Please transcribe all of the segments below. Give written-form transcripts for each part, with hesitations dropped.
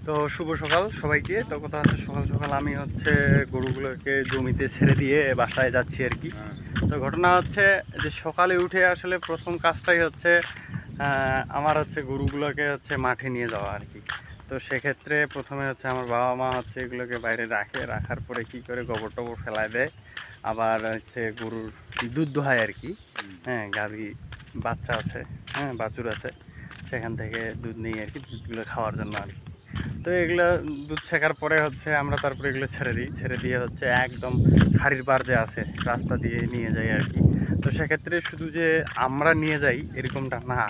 তো শুভ সকাল সবাইকে। তো কথা হচ্ছে সকাল সকাল আমি হচ্ছে গরুগুলোকে জমিতে ছেড়ে দিয়ে বাসায় যাচ্ছি আর কি। তো ঘটনা হচ্ছে যে সকালে উঠে আসলে প্রথম কাজটাই হচ্ছে আমার হচ্ছে গরুগুলোকে হচ্ছে মাঠে নিয়ে যাওয়া আর কি। তো সেক্ষেত্রে প্রথমে হচ্ছে আমার বাবা মা হচ্ছে এগুলোকে বাইরে রাখার পরে কি করে গোবর টোবর ফেলায় দেয়, আবার হচ্ছে গরুর দুধ দোহায় আর কি। হ্যাঁ, গাভী বাচ্চা আছে, হ্যাঁ বাছুর আছে, সেখান থেকে দুধ নিই আর কি, দুধগুলো খাওয়ার জন্য আর কি। তো এগুলো দুধ ছেঁকার পরে হচ্ছে আমরা তারপরে এগুলো ছেড়ে দিয়ে হচ্ছে একদম খাড়ির পাড় যে আছে রাস্তা দিয়ে নিয়ে যাই আর কি। তো সেক্ষেত্রে শুধু যে আমরা নিয়ে যাই এরকমটা না,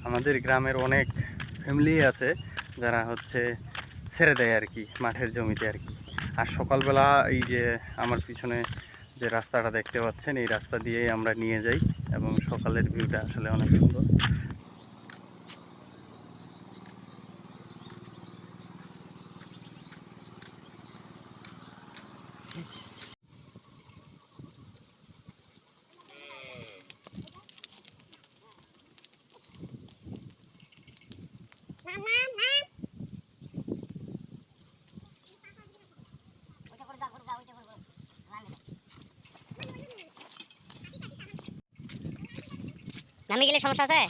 আমাদের গ্রামের অনেক ফ্যামিলি আছে যারা হচ্ছে ছেড়ে দেয় আর কি মাঠের জমিতে আর কি। আর সকালবেলা এই যে আমার পিছনে যে রাস্তাটা দেখতে পাচ্ছেন এই রাস্তা দিয়েই আমরা নিয়ে যাই, এবং সকালের ভিউটা আসলে অনেক সুন্দর। নামে গেলে সমস্যা আছে?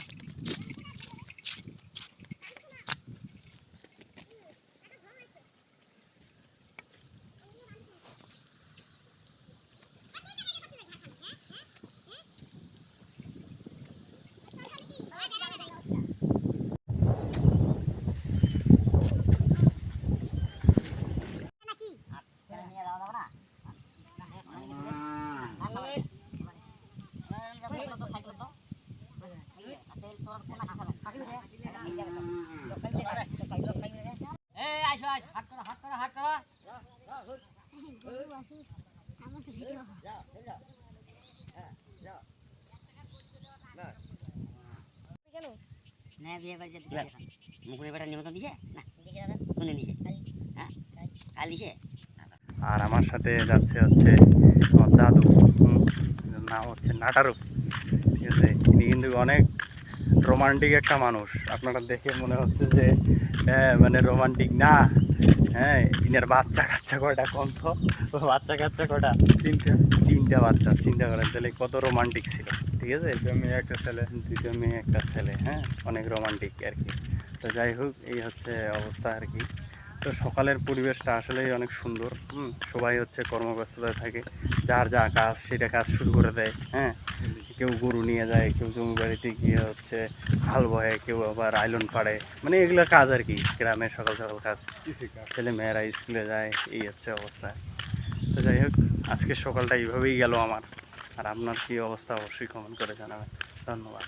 আর আমার সাথে যাচ্ছে হচ্ছে আমার দাদু, নাম হচ্ছে নাটারু, ঠিক আছে। ইনি কিন্তু অনেক রোমান্টিক একটা মানুষ, আপনারা দেখে মনে হচ্ছে যে মানে রোমান্টিক না। হ্যাঁ, ইনার বাচ্চা কাচ্চা কয়টা কম তো, বাচ্চা কাচ্চা কয়টা? তিনটা বাচ্চা, চিন্তা করেন তাহলে কত রোমান্টিক ছিল, ঠিক আছে। দুটো মেয়ে একটা ছেলে, হ্যাঁ অনেক রোমান্টিক আর কি। তো যাই হোক, এই হচ্ছে অবস্থা আর কি। তো সকালের পরিবেশটা আসলেই অনেক সুন্দর। সবাই হচ্ছে কর্মব্যস্ততায় থাকে, যার যা কাজ সেটা কাজ শুরু করে দেয়। হ্যাঁ, কেউ গরু নিয়ে যায়, কেউ জমি বাড়িতে গিয়ে হচ্ছে হাল বহে, কেউ আবার আইলন পাড়ে, মানে এগুলো কাজ আর কি, গ্রামের সকাল সকাল কাজ। ছেলে মেয়েরা স্কুলে যায়, এই হচ্ছে অবস্থা। তো যাই হোক, আজকের সকালটা এইভাবেই গেল আমার। আর আপনার কী অবস্থা অবশ্যই কমেন্ট করে জানাবেন। ধন্যবাদ।